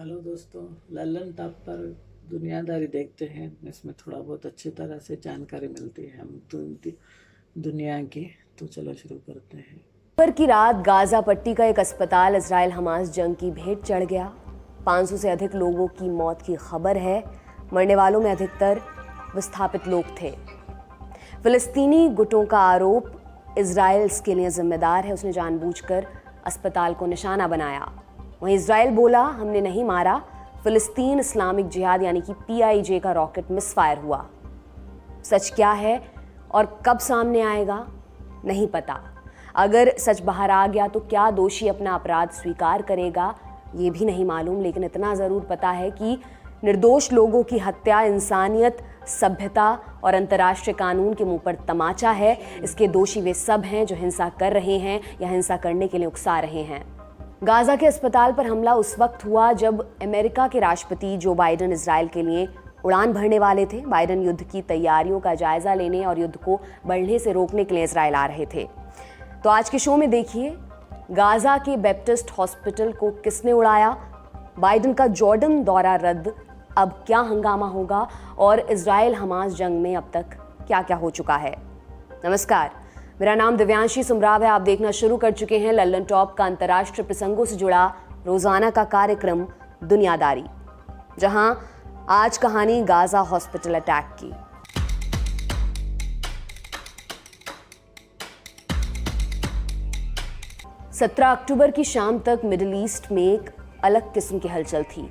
Hello दोस्तों, Lallan top पर दुनियादारी देखते हैं। इसमें थोड़ा बहुत अच्छी तरह से जानकारी मिलती है हम दुनिया की। तो चलो शुरू करते हैं। पर की रात गाजा पट्टी का एक अस्पताल इजराइल हमास जंग की भेंट चढ़ गया। 500 से अधिक लोगों की मौत की खबर है। मरने वालों में अधिकतर विस्थापित लोग थे। फिलिस्तीनी गुटों का आरोप इजराइल इसके लिए जिम्मेदार है, उसने जानबूझकर अस्पताल को निशाना बनाया। वहीं इजराइल बोला, हमने नहीं मारा। फिलिस्तीन इस्लामिक जिहाद यानी कि PIJ का रॉकेट मिसफायर हुआ। सच क्या है और कब सामने आएगा नहीं पता। अगर सच बाहर आ गया तो क्या दोषी अपना अपराध स्वीकार करेगा ये भी नहीं मालूम, लेकिन इतना ज़रूर पता है कि निर्दोष लोगों की हत्या इंसानियत, सभ्यता और अंतर्राष्ट्रीय कानून के मुंह पर तमाचा है। इसके दोषी वे सब हैं जो हिंसा कर रहे हैं या हिंसा करने के लिए उकसा रहे हैं। गाजा के अस्पताल पर हमला उस वक्त हुआ जब अमेरिका के राष्ट्रपति जो बाइडेन इजराइल के लिए उड़ान भरने वाले थे। बाइडेन युद्ध की तैयारियों का जायजा लेने और युद्ध को बढ़ने से रोकने के लिए इजराइल आ रहे थे। तो आज के शो में देखिए, गाजा के बैप्टिस्ट हॉस्पिटल को किसने उड़ाया, बाइडेन का जॉर्डन दौरा रद्द, अब क्या हंगामा होगा और इजराइल हमास जंग में अब तक क्या क्या हो चुका है। नमस्कार, मेरा नाम दिव्यांशी सुमराव है। आप देखना शुरू कर चुके हैं लल्लन टॉप का अंतर्राष्ट्रीय प्रसंगों से जुड़ा रोजाना का कार्यक्रम दुनियादारी, जहां आज कहानी गाजा हॉस्पिटल अटैक की। सत्रह अक्टूबर की शाम तक मिडिल ईस्ट में एक अलग किस्म की हलचल थी।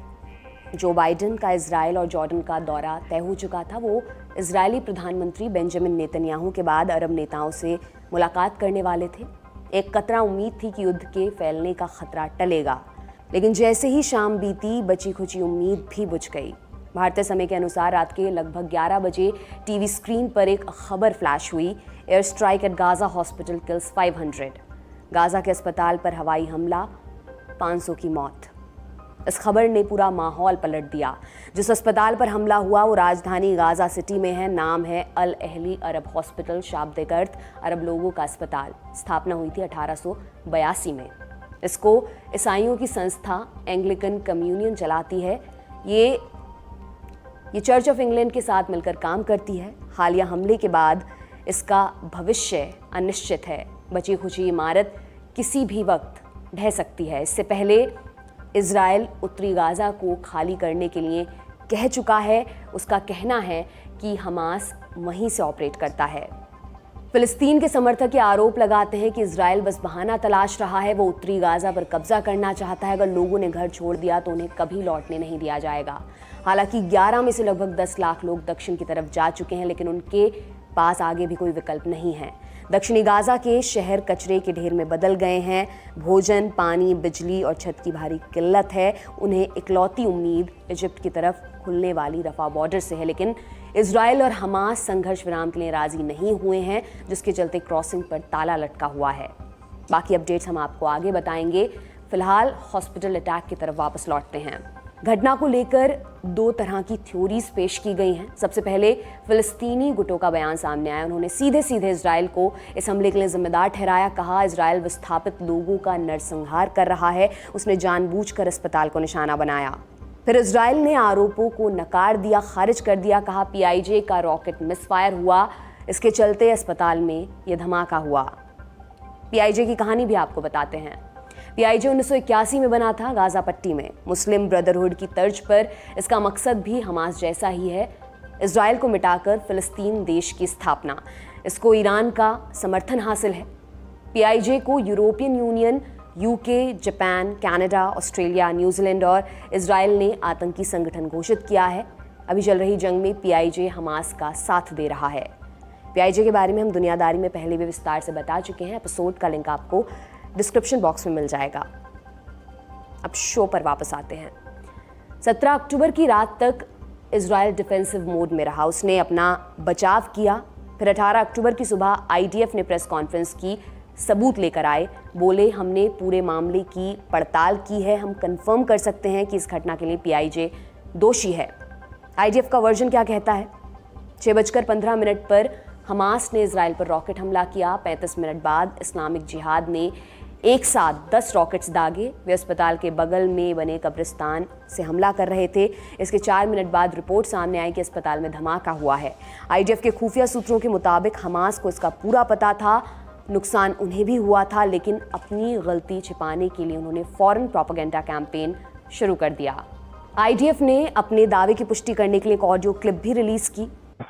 जो बाइडेन का इजराइल और जॉर्डन का दौरा तय हो चुका था, वो इजरायली प्रधानमंत्री बेंजामिन नेतन्याहू के बाद अरब नेताओं से मुलाकात करने वाले थे। एक कतरा उम्मीद थी कि युद्ध के फैलने का खतरा टलेगा, लेकिन जैसे ही शाम बीती बची खुची उम्मीद भी बुझ गई। भारतीय समय के अनुसार रात के लगभग 11 बजे टीवी स्क्रीन पर एक खबर फ्लैश हुई, air strike at Gaza hospital kills 500। Gaza के अस्पताल पर हवाई हमला, 500 की मौत। इस खबर ने पूरा माहौल पलट दिया। जिस अस्पताल पर हमला हुआ वो राजधानी गाजा सिटी में है। नाम है अल अहली अरब हॉस्पिटल, शाब्दिक अर्थ अरब लोगों का अस्पताल। स्थापना हुई थी 1882 में। इसको ईसाइयों की संस्था एंग्लिकन कम्युनियन चलाती है। ये चर्च ऑफ इंग्लैंड के साथ मिलकर काम करती है। हालिया हमले के बाद इसका भविष्य अनिश्चित है। बची खुची इमारत किसी भी वक्त ढह सकती है। इससे पहले इजराइल उत्तरी गाजा को खाली करने के लिए कह चुका है। उसका कहना है कि हमास वहीं से ऑपरेट करता है। फिलिस्तीन के समर्थक ये आरोप लगाते हैं कि इजराइल बस बहाना तलाश रहा है। वो उत्तरी गाजा पर कब्जा करना चाहता है। अगर लोगों ने घर छोड़ दिया तो उन्हें कभी लौटने नहीं दिया जाएगा। हालांकि 11 में से लगभग 10 लाख लोग दक्षिण की तरफ जा चुके हैं, लेकिन उनके पास आगे भी कोई विकल्प नहीं है। दक्षिणी गाजा के शहर कचरे के ढेर में बदल गए हैं। भोजन, पानी, बिजली और छत की भारी किल्लत है। उन्हें इकलौती उम्मीद इजिप्ट की तरफ खुलने वाली रफा बॉर्डर से है, लेकिन इजराइल और हमास संघर्ष विराम के लिए राजी नहीं हुए हैं, जिसके चलते क्रॉसिंग पर ताला लटका हुआ है। बाकी अपडेट्स हम आपको आगे बताएंगे। फिलहाल हॉस्पिटल अटैक की तरफ वापस लौटते हैं। घटना को लेकर 2 तरह की थ्योरीज पेश की गई हैं। सबसे पहले फिलिस्तीनी गुटों का बयान सामने आया। उन्होंने सीधे सीधे इजराइल को इस हमले के लिए जिम्मेदार ठहराया। कहा, इजराइल विस्थापित लोगों का नरसंहार कर रहा है। उसने जानबूझकर अस्पताल को निशाना बनाया। फिर इजराइल ने आरोपों को नकार दिया, खारिज कर दिया। कहा, PIJ का रॉकेट मिसफायर हुआ, इसके चलते अस्पताल में यह धमाका हुआ। PIJ की कहानी भी आपको बताते हैं। PIJ 1981 में बना था गाजा पट्टी में। मुस्लिम ब्रदरहुड की तर्ज पर इसका मकसद भी हमास जैसा ही है, इजराइल को मिटाकर फिलिस्तीन देश की स्थापना। इसको ईरान का समर्थन हासिल है। PIJ को European union, UK, Japan, Canada, Australia, New Zealand और इजराइल ने आतंकी संगठन घोषित किया है। अभी चल रही जंग में PIJ हमास का साथ दे रहा है। PIJ के बारे में हम दुनियादारी में पहले भी विस्तार से बता चुके हैं। एपिसोड का लिंक आपको डिस्क्रिप्शन बॉक्स में मिल जाएगा। अब शो पर वापस आते हैं। 17 अक्टूबर की रात तक इजराइल डिफेंसिव मोड में रहा। उसने अपना बचाव किया। फिर 18 अक्टूबर की सुबह IDF ने प्रेस कॉन्फ्रेंस की, सबूत लेकर आए। बोले, हमने पूरे मामले की पड़ताल की है, हम कंफर्म कर सकते हैं कि इस घटना के लिए PIJ दोषी है। IDF का वर्जन क्या कहता है? 6:15 पर हमास ने इजराइल पर रॉकेट हमला किया। 35 मिनट बाद इस्लामिक जिहाद ने एक साथ 10 रॉकेट्स दागे। वे अस्पताल के बगल में बने कब्रिस्तान से हमला कर रहे थे। इसके 4 मिनट बाद रिपोर्ट सामने आई कि अस्पताल में धमाका हुआ है। आईडीएफ के खुफिया सूत्रों के मुताबिक हमास को इसका पूरा पता था, नुकसान उन्हें भी हुआ था, लेकिन अपनी गलती छिपाने के लिए उन्होंने फौरन प्रोपेगेंडा कैंपेन शुरू कर दिया। आईडीएफ ने अपने दावे की पुष्टि करने के लिए एक ऑडियो क्लिप भी रिलीज की।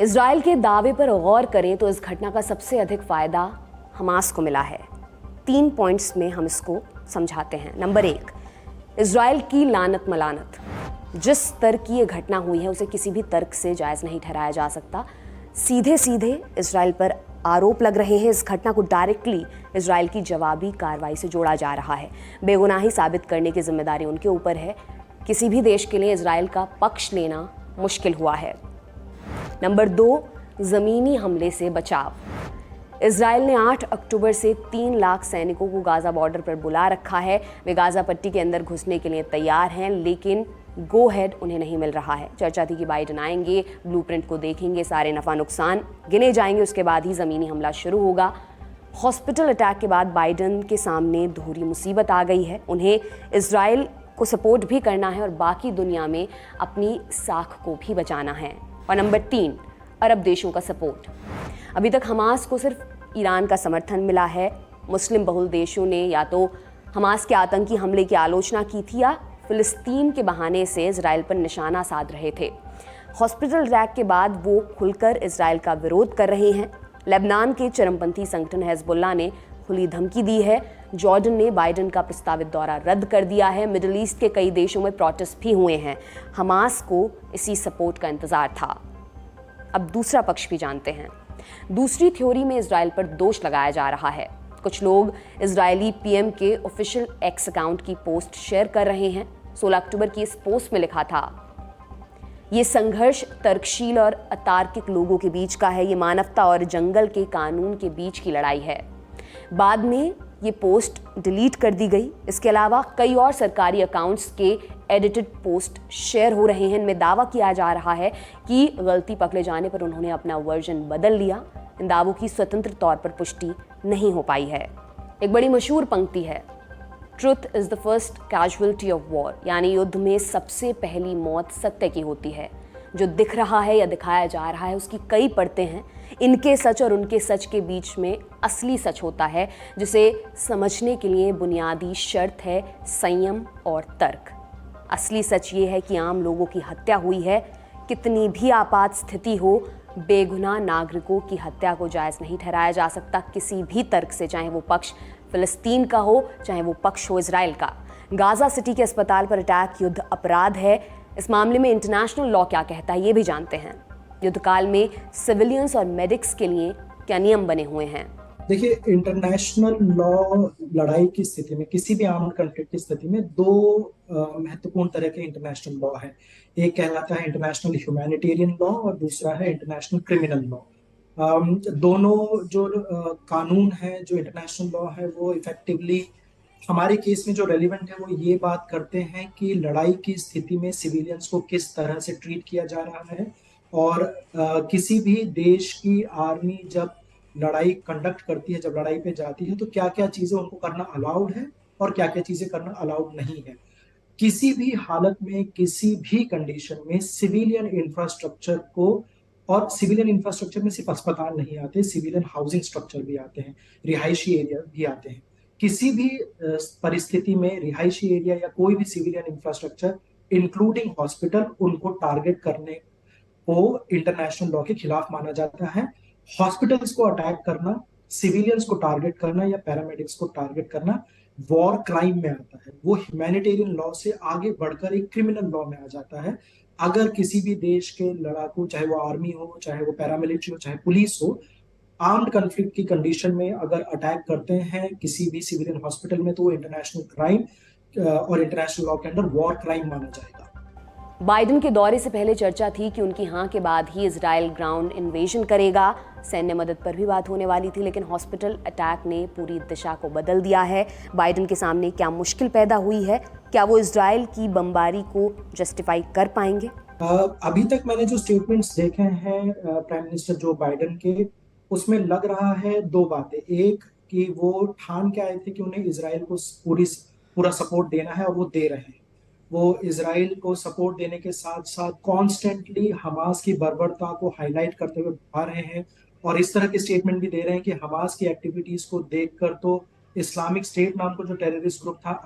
इजराइल के दावे पर गौर करें तो इस घटना का सबसे अधिक फायदा हमास को मिला है। 3 पॉइंट्स में हम इसको समझाते हैं। नंबर 1, इजराइल की लानत मलानत। जिस तर्क की ये घटना हुई है उसे किसी भी तर्क से जायज़ नहीं ठहराया जा सकता। सीधे सीधे इजराइल पर आरोप लग रहे हैं। इस घटना को डायरेक्टली इजराइल की जवाबी कार्रवाई से जोड़ा जा रहा है। बेगुनाही साबित करने की जिम्मेदारी उनके ऊपर है। किसी भी देश के लिए इजराइल का पक्ष लेना मुश्किल हुआ है। नंबर 2, ज़मीनी हमले से बचाव। इजराइल ने 8 अक्टूबर से 3 लाख सैनिकों को गाज़ा बॉर्डर पर बुला रखा है। वे गाज़ा पट्टी के अंदर घुसने के लिए तैयार हैं, लेकिन गो हेड उन्हें नहीं मिल रहा है। चर्चा थी कि बाइडेन आएंगे, ब्लूप्रिंट को देखेंगे, सारे नफ़ा नुकसान गिने जाएंगे, उसके बाद ही ज़मीनी हमला शुरू होगा। हॉस्पिटल अटैक के बाद बाइडेन के सामने दोहरी मुसीबत आ गई है। उन्हें इजराइल को सपोर्ट भी करना है और बाकी दुनिया में अपनी साख को भी बचाना है। और नंबर 3, अरब देशों का सपोर्ट। अभी तक हमास को सिर्फ ईरान का समर्थन मिला है। मुस्लिम बहुल देशों ने या तो हमास के आतंकी हमले की आलोचना की थी या फ़िलिस्तीन के बहाने से इजराइल पर निशाना साध रहे थे। हॉस्पिटल अटैक के बाद वो खुलकर इजराइल का विरोध कर रहे हैं। लेबनान के चरमपंथी संगठन हिजबुल्लाह ने खुली धमकी दी है। जॉर्डन ने बाइडेन का प्रस्तावित दौरा रद्द कर दिया है। मिडिल ईस्ट के कई देशों में प्रोटेस्ट भी हुए हैं। हमास को इसी सपोर्ट का इंतजार था। अब दूसरा पक्ष भी जानते हैं। दूसरी थ्योरी में इजराइल पर दोष लगाया जा रहा है। कुछ लोग इजरायली पीएम के ऑफिशियल एक्स अकाउंट की पोस्ट शेयर कर रहे हैं। 16 अक्टूबर की इस पोस्ट में लिखा था, ये संघर्ष तर्कशील और अतार्किक लोगों के बीच का है। ये मानवता और जंगल के कानून के बीच की लड़ाई है। बाद में ये पोस्ट डिलीट कर दी गई। इसके अलावा कई और सरकारी अकाउंट्स के एडिटेड पोस्ट शेयर हो रहे हैं। इनमें दावा किया जा रहा है कि गलती पकड़े जाने पर उन्होंने अपना वर्जन बदल लिया। इन दावों की स्वतंत्र तौर पर पुष्टि नहीं हो पाई है। एक बड़ी मशहूर पंक्ति है, truth is the first casualty of war, यानी युद्ध में सबसे पहली मौत सत्य की होती है। जो दिख रहा है या दिखाया जा रहा है उसकी कई परतें हैं। इनके सच और उनके सच के बीच में असली सच होता है, जिसे समझने के लिए बुनियादी शर्त है संयम और तर्क। असली सच ये है कि आम लोगों की हत्या हुई है। कितनी भी आपात स्थिति हो, बेगुनाह नागरिकों की हत्या को जायज़ नहीं ठहराया जा सकता किसी भी तर्क से, चाहे वो पक्ष फ़िलिस्तीन का हो, चाहे वो पक्ष हो इजराइल का। गाज़ा सिटी के अस्पताल पर अटैक युद्ध अपराध है। इस मामले में इंटरनेशनल लॉ क्या कहता है ये भी जानते हैं। युद्धकाल में सिविलियंस और मेडिक्स के लिए क्या नियम बने हुए हैं। देखिए, इंटरनेशनल लॉ लड़ाई की स्थिति में, किसी भी आर्म्ड कॉन्फ्लिक्ट की स्थिति में 2 महत्वपूर्ण तरह के इंटरनेशनल लॉ है। एक कहलाता है इंटरनेशनल ह्यूमैनिटेरियन लॉ और दूसरा है इंटरनेशनल क्रिमिनल लॉ। दोनों जो कानून है, जो इंटरनेशनल लॉ है, वो इफेक्टिवली हमारे केस में जो रेलिवेंट है वो ये बात करते हैं कि लड़ाई की स्थिति में सिविलियंस को किस तरह से ट्रीट किया जा रहा है और किसी भी देश की आर्मी जब लड़ाई कंडक्ट करती है, जब लड़ाई पे जाती है, तो क्या क्या चीजें उनको करना अलाउड है और क्या क्या चीजें करना अलाउड नहीं है। किसी भी हालत में, किसी भी कंडीशन में सिविलियन इंफ्रास्ट्रक्चर को, और सिविलियन इंफ्रास्ट्रक्चर में सिर्फ अस्पताल नहीं आते, सिविलियन हाउसिंग स्ट्रक्चर भी आते हैं, रिहायशी एरिया भी आते हैं। किसी भी परिस्थिति में रिहायशी एरिया या कोई भी सिविलियन इंफ्रास्ट्रक्चर इंक्लूडिंग हॉस्पिटल उनको टारगेट करने को इंटरनेशनल लॉ के खिलाफ माना जाता है। हॉस्पिटल्स को अटैक करना, सिविलियंस को टारगेट करना या पैरामेडिक्स को टारगेट करना वॉर क्राइम में आता है। वो ह्यूमैनिटेरियन लॉ से आगे बढ़कर एक क्रिमिनल लॉ में आ जाता है। अगर किसी भी देश के लड़ाकू, चाहे वो आर्मी हो, चाहे वो पैरामिलिट्री हो, चाहे पुलिस हो, आर्म्ड कन्फ्लिक्ट की कंडीशन में अगर अटैक करते हैं किसी भी सिविलियन हॉस्पिटल में, तो वो इंटरनेशनल क्राइम और इंटरनेशनल लॉ के अंदर वॉर क्राइम माना जाएगा। बाइडेन के दौरे से पहले चर्चा थी कि उनकी हां के बाद ही इजराइल ग्राउंड इन्वेजन करेगा। सैन्य मदद पर भी बात होने वाली थी, लेकिन हॉस्पिटल अटैक ने पूरी दिशा को बदल दिया है। बाइडेन के सामने क्या मुश्किल पैदा हुई है? क्या वो इजराइल की बमबारी को जस्टिफाई कर पाएंगे? अभी तक मैंने जो स्टेटमेंट्स देखे हैं प्राइम मिनिस्टर जो बाइडेन के, उसमें लग रहा है दो बातें। एक कि वो ठान के आए थे कि उन्हें इजराइल को पूरा सपोर्ट देना है और वो दे रहे हैं। वो इजराइल को सपोर्ट देने के साथ साथ कॉन्स्टेंटली हमास की बर्बरता को हाईलाइट करते हुए आ रहे हैं और इस तरह के स्टेटमेंट भी दे रहे हैं कि हमास की एक्टिविटीज को देखकर तो इस्लामिक स्टेट नाम का जो टेररिस्ट ग्रुप था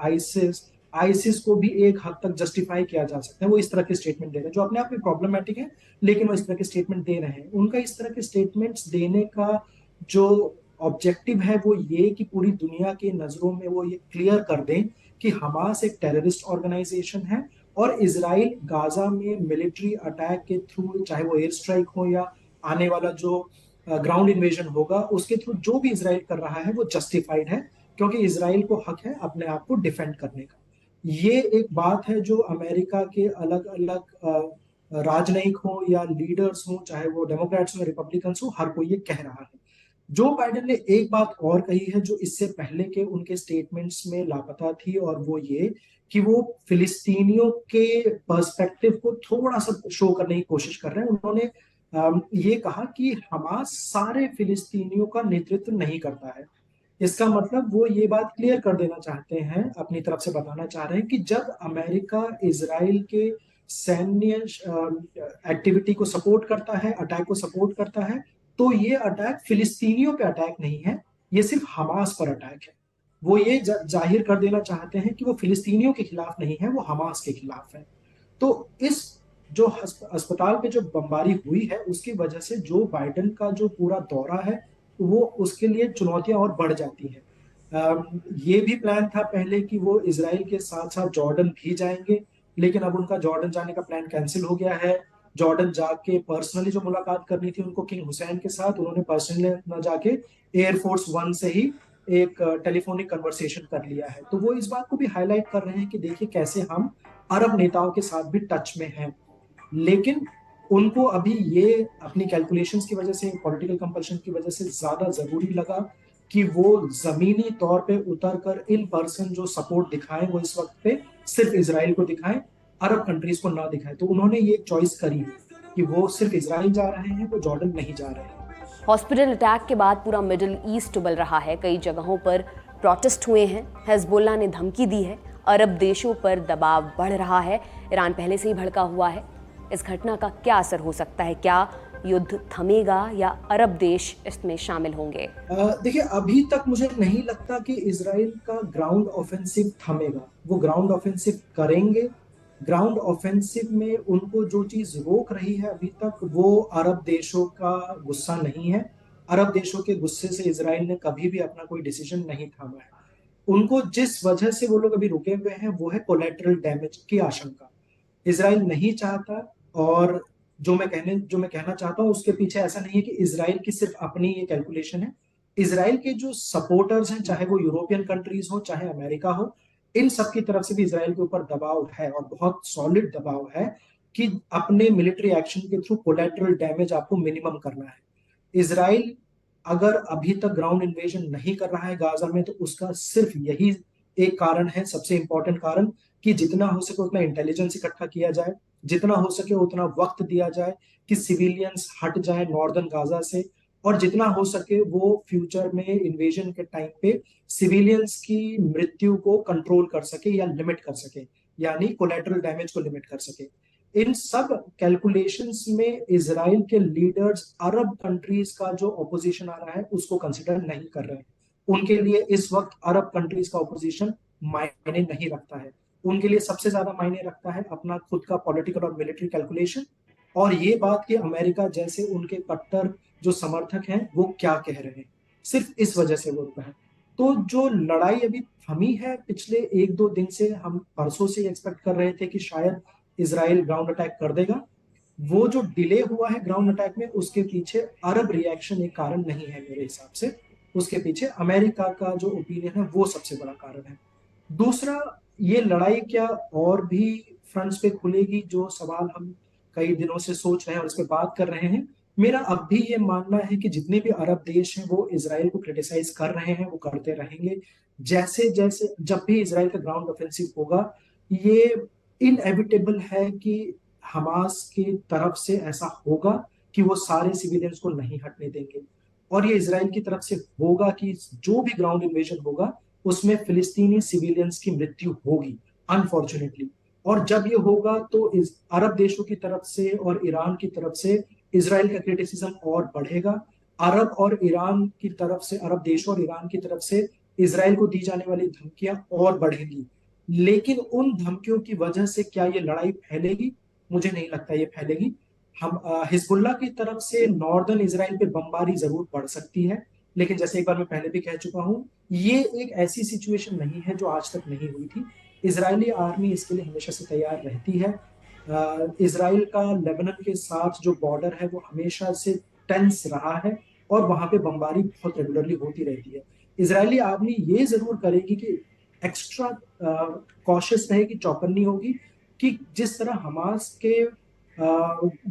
आईसिस को भी एक हद तक जस्टिफाई किया जा सकता है। वो इस तरह के स्टेटमेंट दे रहे हैं जो अपने आप में प्रॉब्लमेटिक है, लेकिन वो इस तरह के स्टेटमेंट दे रहे हैं। उनका इस तरह के स्टेटमेंट्स देने का जो ऑब्जेक्टिव है वो ये कि पूरी दुनिया के नजरों में वो ये क्लियर कर दें कि हमास एक टेररिस्ट ऑर्गेनाइजेशन है और इजराइल गाजा में मिलिट्री अटैक के थ्रू, चाहे वो एयर स्ट्राइक हो या आने वाला जो ग्राउंड इन्वेजन होगा, उसके थ्रू जो भी इजराइल कर रहा है वो जस्टिफाइड है, क्योंकि इजराइल को हक है अपने आप को डिफेंड करने का। ये एक बात है जो अमेरिका के अलग अलग राजनयिक हो या लीडर्स हो, चाहे वो डेमोक्रेट्स हो रिपब्लिकन्स हो, हर कोई ये कह रहा है। जो बाइडेन ने एक बात और कही है जो इससे पहले के उनके स्टेटमेंट्स में लापता थी, और वो ये कि वो फिलिस्तीनियों के पर्सपेक्टिव को थोड़ा सा शो करने की कोशिश कर रहे हैं। उन्होंने ये कहा कि हमास सारे फिलिस्तीनियों का नेतृत्व नहीं करता है। इसका मतलब वो ये बात क्लियर कर देना चाहते हैं, अपनी तरफ से बताना चाह रहे हैं कि जब अमेरिका इजराइल के सैन्य एक्टिविटी को सपोर्ट करता है, अटैक को सपोर्ट करता है, तो ये अटैक फिलिस्तीनियों पे अटैक नहीं है, ये सिर्फ हमास पर अटैक है। वो ये जाहिर कर देना चाहते हैं कि वो फिलिस्तीनियों के खिलाफ नहीं है, वो हमास के खिलाफ है। तो इस जो अस्पताल पे जो बमबारी हुई है उसकी वजह से जो बाइडेन का जो पूरा दौरा है वो उसके लिए चुनौतियां और बढ़ जाती हैं। ये भी प्लान था पहले कि वो इजराइल के साथ साथ जॉर्डन भी जाएंगे, लेकिन अब उनका जॉर्डन जाने का प्लान कैंसिल हो गया है। जॉर्डन जाके पर्सनली जो मुलाकात करनी थी उनको किंग हुसैन के साथ, उन्होंने पर्सनली न जाके एयरफोर्स वन से ही एक टेलीफोनिक कन्वर्सेशन कर लिया है। तो वो इस बात को भी हाईलाइट कर रहे हैं कि देखिए कैसे हम अरब नेताओं के साथ भी टच में हैं, लेकिन उनको अभी ये अपनी कैलकुलेशंस की वजह से, पॉलिटिकल कंपल्शन की वजह से ज्यादा जरूरी लगा कि वो जमीनी तौर पे उतर कर इन पर्सन जो सपोर्ट दिखाएं वो इस वक्त पे सिर्फ इजराइल को दिखाएं, अरब कंट्रीज को ना दिखाएं। तो उन्होंने ये चॉइस करी कि वो सिर्फ इजराइल जा रहे हैं, वो जॉर्डन नहीं जा रहे हैं। हॉस्पिटल अटैक के बाद पूरा मिडिल ईस्ट उबल रहा है। कई जगहों पर प्रोटेस्ट हुए हैं, हिजबुल्लाह ने धमकी दी है, अरब देशों पर दबाव बढ़ रहा है, ईरान पहले से ही भड़का हुआ है। इस घटना का क्या असर हो सकता है? क्या युद्ध थमेगा या अरब देश इसमें शामिल होंगे? देखिए, अभी तक मुझे नहीं लगता कि इजराइल का ग्राउंड ऑफेंसिव थमेगा। वो ग्राउंड ऑफेंसिव करेंगे। ग्राउंड ऑफेंसिव में उनको जो चीज रोक रही है अभी तक, वो अरब देशों का गुस्सा नहीं है। अरब देशों के गुस्से से इजराइल ने कभी भी अपना कोई डिसीजन नहीं थामा है। उनको जिस वजह से वो लोग अभी रुके हुए हैं वो है कोलैटरल डैमेज की आशंका। इजराइल नहीं चाहता, और जो मैं कहना चाहता हूं उसके पीछे ऐसा नहीं है कि इजराइल की सिर्फ अपनी ये कैलकुलेशन है। इजराइल के जो सपोर्टर्स हैं, चाहे वो यूरोपियन कंट्रीज हो चाहे अमेरिका हो, इन सब की तरफ से भी इजराइल के ऊपर दबाव है और बहुत सॉलिड दबाव है कि अपने मिलिट्री एक्शन के थ्रू कोलैटरल डैमेज आपको मिनिमम करना है। इजराइल अगर अभी तक ग्राउंड इन्वेजन नहीं कर रहा है गाजा में, तो उसका सिर्फ यही एक कारण है, सबसे इंपॉर्टेंट कारण, कि जितना हो सके उतना इंटेलिजेंस इकट्ठा किया जाए, जितना हो सके उतना वक्त दिया जाए कि सिविलियंस हट जाए नॉर्दर्न गाजा से, और जितना हो सके वो फ्यूचर में इन्वेजन के टाइम पे सिविलियंस की मृत्यु को कंट्रोल कर सके या लिमिट कर सके, यानी कोलैटरल डैमेज को लिमिट कर सके। इन सब कैलकुलेशंस में इजराइल के लीडर्स अरब कंट्रीज का जो ऑपोजिशन आ रहा है उसको कंसिडर नहीं कर रहे हैं। उनके लिए इस वक्त अरब कंट्रीज का ऑपोजिशन मायने नहीं रखता है। उनके लिए सबसे ज्यादा मायने रखता है अपना खुद का पॉलिटिकल और मिलिट्री कैलकुलेशन, और ये बात कि अमेरिका जैसे उनके कट्टर जो समर्थक हैं वो क्या कह रहे हैं, सिर्फ इस वजह से वो रुका है। तो जो लड़ाई अभी थमी है पिछले 1-2 दिन से, हम परसों से एक्सपेक्ट कर रहे थे कि शायद इसराइल ग्राउंड अटैक कर देगा, वो जो डिले हुआ है ग्राउंड अटैक में उसके पीछे अरब रिएक्शन एक कारण नहीं है मेरे हिसाब से, उसके पीछे अमेरिका का जो ओपिनियन है वो सबसे बड़ा कारण है। दूसरा, ये लड़ाई क्या और भी फ्रंट्स पे खुलेगी, जो सवाल हम कई दिनों से सोच रहे हैं और इस पे बात कर रहे हैं। मेरा अब भी ये मानना है कि जितने भी अरब देश हैं वो इसराइल को क्रिटिसाइज कर रहे हैं, वो करते रहेंगे। जैसे जैसे जब भी इसराइल का ग्राउंड ऑफेंसिव होगा, ये इनएविटेबल है कि हमास की तरफ से ऐसा होगा कि वो सारे सिविलियंस को नहीं हटने देंगे, और ये इसराइल की तरफ से होगा कि जो भी ग्राउंड इन्वेजन होगा उसमें फिलिस्तीनी सिविलियंस की मृत्यु होगी अनफॉर्चुनेटली। और जब ये होगा तो इस अरब देशों की तरफ से और ईरान की तरफ से इसराइल का क्रिटिसिज्म और बढ़ेगा। अरब और ईरान की तरफ से, अरब देशों और ईरान की तरफ से इसराइल को दी जाने वाली धमकियां और बढ़ेंगी। लेकिन उन धमकियों की वजह से क्या ये लड़ाई फैलेगी? मुझे नहीं लगता ये फैलेगी। हम हिजबुल्लाह की तरफ से नॉर्दर्न इसराइल पे बमबारी जरूर बढ़ सकती है, लेकिन जैसे एक बार मैं पहले भी कह चुका हूं, ये एक ऐसी सिचुएशन नहीं है जो आज तक नहीं हुई थी। इजरायली आर्मी इसके लिए हमेशा से तैयार रहती है। इसराइल का लेबनान के साथ जो बॉर्डर है वो हमेशा से टेंस रहा है, और वहां पे बमबारी बहुत रेगुलरली होती रहती है। इजरायली आर्मी ये जरूर करेगी कि एक्स्ट्रा कॉशियस रहेगी, चौकन्नी होगी, कि जिस तरह हमास के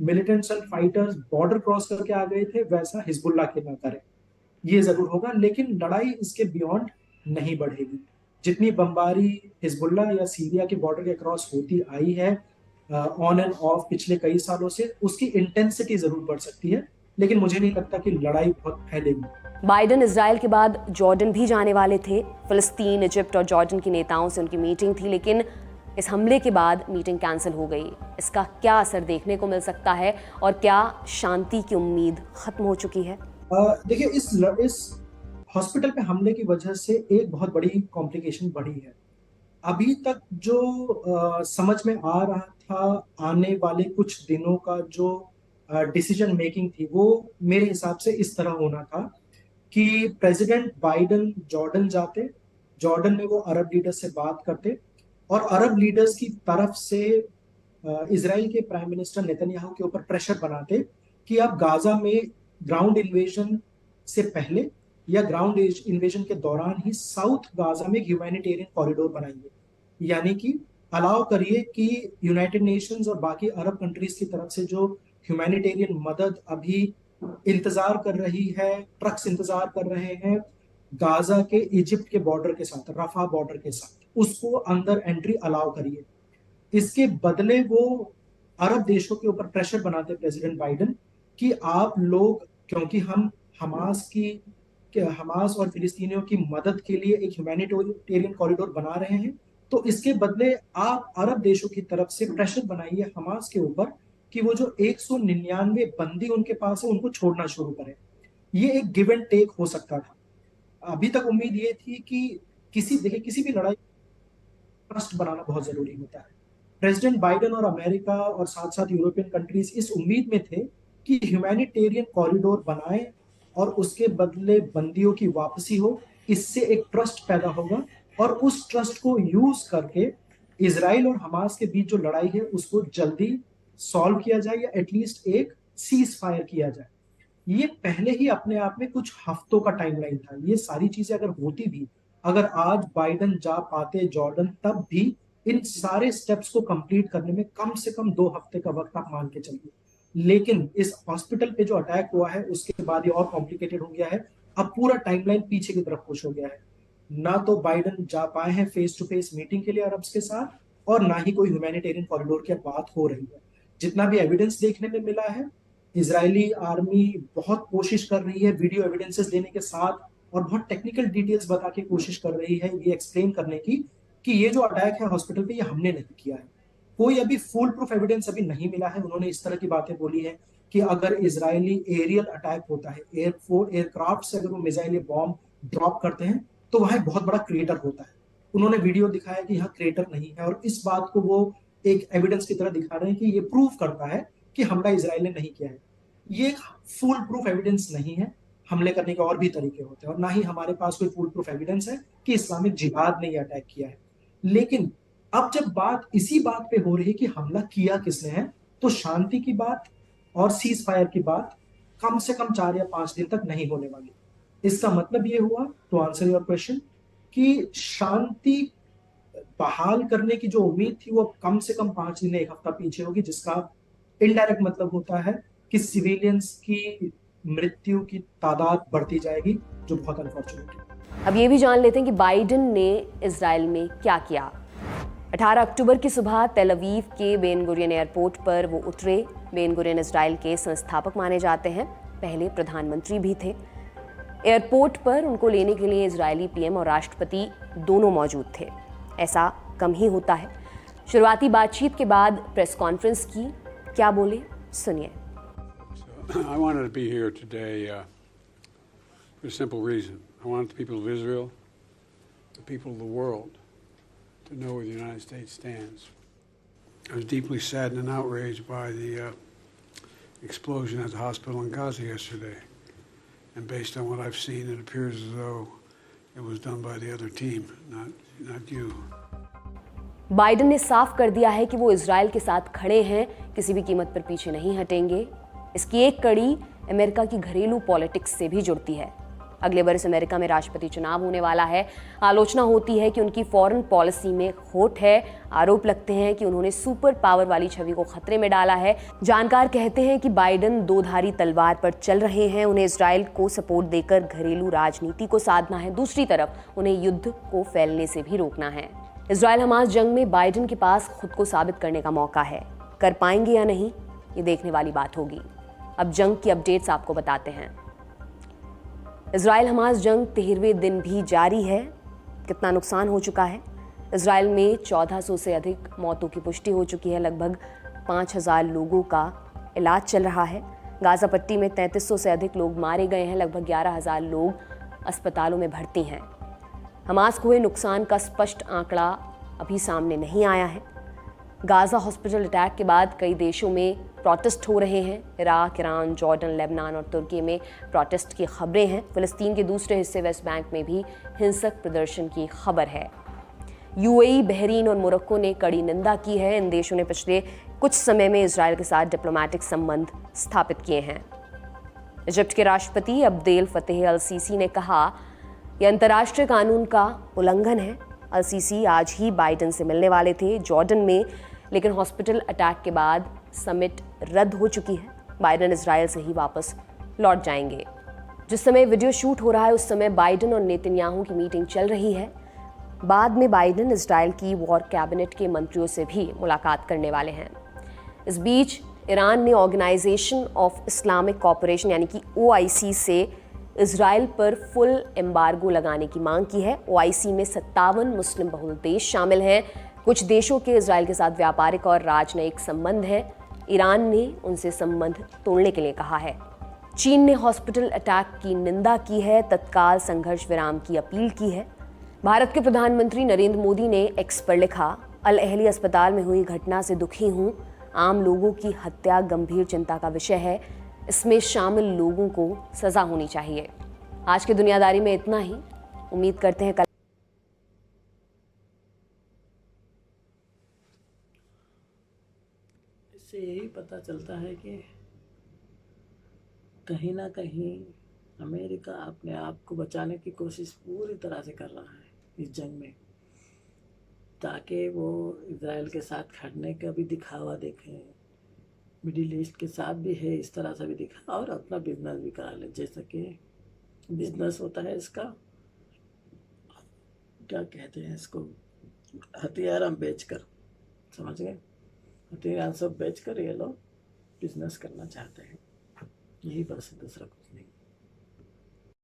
militants and fighters border cross करके आ गए थे वैसा हिजबुल्लाह के ना करें। ये जरूर होगा, लेकिन लड़ाई इसके बियॉन्ड नहीं बढ़ेगी। जितनी बमबारी हिजबुल्लाह या सीरिया के बॉर्डर के क्रॉस होती आई है ऑन एंड ऑफ पिछले कई सालों से, उसकी इंटेंसिटी जरूर बढ़ सकती है, लेकिन मुझे नहीं लगता कि लड़ाई बहुत फैलेगी। बाइडन इजराइल के बाद जॉर्डन भी जाने वाले थे। फिलिस्तीन, इजिप्ट और जॉर्डन के नेताओं से उनकी मीटिंग थी, लेकिन इस हमले के बाद मीटिंग कैंसिल हो गई। इसका क्या असर देखने को मिल सकता है और क्या शांति की उम्मीद खत्म हो चुकी है? देखिए, इस हॉस्पिटल पे हमले की वजह से एक बहुत बड़ी कॉम्प्लिकेशन बढ़ी है। अभी तक जो समझ में आ रहा था, आने वाले कुछ दिनों का जो डिसीजन मेकिंग थी वो मेरे हिसाब से इस तरह होना था कि प्रेसिडेंट बाइडन जॉर्डन जाते, जॉर्डन में वो अरब लीडर्स से बात करते, और अरब लीडर्स की तरफ से इजराइल के प्राइम मिनिस्टर नेतन्याहू के ऊपर प्रेशर बनाते कि आप गाजा में ग्राउंड इन्वेजन से पहले या ग्राउंड इन्वेजन के दौरान ही साउथ गाजा में ह्यूमैनिटेरियन कॉरिडोर बनाइए, यानी कि अलाउ करिए कि यूनाइटेड नेशंस और बाकी अरब कंट्रीज की तरफ से जो ह्यूमैनिटेरियन मदद अभी इंतजार कर रही है, ट्रक्स इंतजार कर रहे हैं गाजा के इजिप्ट के बॉर्डर के साथ, रफा बॉर्डर के साथ, उसको अंदर एंट्री अलाउ करिए। इसके बदले वो अरब देशों के ऊपर प्रेशर बनाते प्रेसिडेंट बाइडन कि आप लोग, क्योंकि हम हमास और फिलिस्तीनियों की मदद के लिए एक ह्यूमैनिटेरियन कॉरिडोर बना रहे हैं, तो इसके बदले आप अरब देशों की तरफ से प्रेशर बनाइए हमास के ऊपर कि वो जो 199 बंदी उनके पास है उनको छोड़ना शुरू करें। ये एक गिव एंड टेक हो सकता था। अभी तक उम्मीद ये थी कि किसी भी लड़ाई ट्रस्ट बनाना बहुत जरूरी होता है। प्रेसिडेंट बाइडन और अमेरिका और साथ साथ यूरोपियन कंट्रीज इस उम्मीद में थे कि ह्यूमैनिटेरियन कॉरिडोर बनाए और उसके बदले बंदियों की वापसी हो, इससे एक ट्रस्ट पैदा होगा, और उस ट्रस्ट को यूज करके इसराइल और हमास के बीच जो लड़ाई है उसको जल्दी सॉल्व किया जाए, या एटलीस्ट एक सीज फायर किया जाए। ये पहले ही अपने आप में कुछ हफ्तों का टाइमलाइन था। ये सारी चीजें अगर होती भी, अगर आज बाइडन जा पाते जॉर्डन, तब भी इन सारे स्टेप्स को कंप्लीट करने में कम से कम 2 हफ्ते का वक्त आप मान के चलिए। लेकिन इस हॉस्पिटल पे जो अटैक हुआ है उसके बाद ये और कॉम्प्लिकेटेड हो गया है। अब पूरा टाइमलाइन पीछे की तरफ पुश हो गया है। ना तो बाइडन जा पाए हैं फेस टू फेस मीटिंग के लिए अरब्स के साथ, और ना ही कोई ह्यूमैनिटेरियन कॉरिडोर की बात हो रही है। जितना भी एविडेंस देखने में मिला है, इजरायली आर्मी बहुत कोशिश कर रही है वीडियो एविडेंसेस देने के साथ, और बहुत टेक्निकल डिटेल्स बता के कोशिश कर रही है ये एक्सप्लेन करने की कि ये जो अटैक है हॉस्पिटल पे, ये हमने नहीं किया है। कोई अभी फुल प्रूफ एविडेंस अभी नहीं मिला है। उन्होंने इस तरह की बातें बोली है कि अगर इजरायली एरियल अटैक होता है, एयरक्राफ्ट से अगर वो मिसाइल या बॉम्ब ड्रॉप करते हैं तो वहां एक बहुत बड़ा क्रेटर होता है। उन्होंने वीडियो दिखाया कि यहाँ क्रेटर नहीं है, और इस बात को वो एक एविडेंस की तरह दिखा रहे हैं कि ये प्रूव करता है कि हमला इसराइल ने नहीं किया है। ये एक फुल प्रूफ एविडेंस नहीं है। हमले करने के और भी तरीके होते हैं, और ना ही हमारे पास कोई फुल प्रूफ एविडेंस है कि इस्लामिक जिहाद ने यह अटैक किया है। लेकिन अब जब बात इसी बात पे हो रही है कि हमला किया किसने है, तो शांति की बात और सीज फायर की बात कम से कम 4 या 5 दिन तक नहीं होने वाली। इसका मतलब ये हुआ, टू आंसर योर क्वेश्चन, कि शांति बहाल करने की जो उम्मीद थी वो कम से कम 5 दिन, एक हफ्ता पीछे होगी, जिसका इनडायरेक्ट मतलब होता है कि सिविलियंस की मृत्यु की तादाद बढ़ती जाएगी, जो बहुत अनफॉर्चुनेट है। अब ये भी जान लेते हैं कि बाइडेन ने इजराइल में क्या किया। 18 अक्टूबर की सुबह तेल अवीव के बेन गुरियन एयरपोर्ट पर वो उतरे। बेन गुरियन इजराइल के संस्थापक माने जाते हैं, पहले प्रधानमंत्री भी थे। एयरपोर्ट पर उनको लेने के लिए इजरायली पीएम और राष्ट्रपति दोनों मौजूद थे। ऐसा कम ही होता है। शुरुआती बातचीत के बाद प्रेस कॉन्फ्रेंस की, क्या बोले सुनिए। I wanted to be here today for a simple reason. I want the people of Israel, the people of the world, to know where the United States stands. I was deeply saddened and outraged by the explosion at the hospital in Gaza yesterday. And based on what I've seen, it appears as though it was done by the other team, not you. Biden ने साफ कर दिया है कि वो Israel के साथ खड़े हैं, किसी भी कीमत पर पीछे नहीं हटेंगे। इसकी एक कड़ी अमेरिका की घरेलू पॉलिटिक्स से भी जुड़ती है। अगले बरस अमेरिका में राष्ट्रपति चुनाव होने वाला है। आलोचना होती है कि उनकी फॉरेन पॉलिसी में खोट है। आरोप लगते हैं कि उन्होंने सुपर पावर वाली छवि को खतरे में डाला है। जानकार कहते हैं कि बाइडेन दो-धारी तलवार पर चल रहे हैं। उन्हें इजराइल को सपोर्ट देकर घरेलू राजनीति को साधना है, दूसरी तरफ उन्हें युद्ध को फैलने से भी रोकना है। इजराइल हमास जंग में बाइडेन के पास खुद को साबित करने का मौका है। कर पाएंगे या नहीं, ये देखने वाली बात होगी। अब जंग की अपडेट्स आपको बताते हैं। इजराइल हमास जंग 13वें दिन भी जारी है। कितना नुकसान हो चुका है? इजराइल में 1400 से अधिक मौतों की पुष्टि हो चुकी है। लगभग 5000 लोगों का इलाज चल रहा है। गाजा पट्टी में 3300 से अधिक लोग मारे गए हैं। लगभग 11000 लोग अस्पतालों में भर्ती हैं। हमास को हुए नुकसान का स्पष्ट आंकड़ा अभी सामने नहीं आया है। गाजा हॉस्पिटल अटैक के बाद कई देशों में प्रोटेस्ट हो रहे हैं। इराक, ईरान, जॉर्डन, लेबनान और तुर्की में प्रोटेस्ट की खबरें हैं। फिलिस्तीन के दूसरे हिस्से वेस्ट बैंक में भी हिंसक प्रदर्शन की खबर है। यूएई, बहरीन और मोरक्को ने कड़ी निंदा की है। इन देशों ने पिछले कुछ समय में इजराइल के साथ डिप्लोमेटिक संबंध स्थापित किए हैं। इजिप्ट के राष्ट्रपति अब्देल फतेह अल सीसी ने कहा, यह अंतर्राष्ट्रीय कानून का उल्लंघन है। अल सीसी आज ही बाइडेन से मिलने वाले थे जॉर्डन में, लेकिन हॉस्पिटल अटैक के बाद समिट रद्द हो चुकी है। बाइडेन इजराइल से ही वापस लौट जाएंगे। जिस समय वीडियो शूट हो रहा है उस समय बाइडेन और नेतन्याहू की मीटिंग चल रही है। बाद में बाइडेन इजराइल की वॉर कैबिनेट के मंत्रियों से भी मुलाकात करने वाले हैं। इस बीच ईरान ने ऑर्गेनाइजेशन ऑफ इस्लामिक कॉपरेशन यानी कि OIC से इजराइल पर फुल एम्बार्गो लगाने की मांग की है। OIC में 57 मुस्लिम बहुल देश शामिल हैं। कुछ देशों के इजराइल के साथ व्यापारिक और राजनयिक संबंध हैं। ईरान ने उनसे संबंध तोड़ने के लिए कहा है। चीन ने हॉस्पिटल अटैक की निंदा की है, तत्काल संघर्ष विराम की अपील की है। भारत के प्रधानमंत्री नरेंद्र मोदी ने एक्स पर लिखा, अल अहली अस्पताल में हुई घटना से दुखी हूँ। आम लोगों की हत्या गंभीर चिंता का विषय है। इसमें शामिल लोगों को सजा होनी चाहिए। आज की दुनियादारी में इतना ही। उम्मीद करते हैं कल इससे यही पता चलता है कि कहीं ना कहीं अमेरिका अपने आप को बचाने की कोशिश पूरी तरह से कर रहा है इस जंग में, ताकि वो इजराइल के साथ खड़ने का भी दिखावा देखें, मिडिल ईस्ट के साथ भी है इस तरह से भी दिखा, और अपना बिजनेस भी करा ले। जैसा कि बिजनेस होता है इसका, क्या कहते हैं इसको, हथियार हम बेचकर, समझ गए, हथियार सब बेचकर ये लोग बिजनेस करना चाहते हैं। यही बस है, दूसरा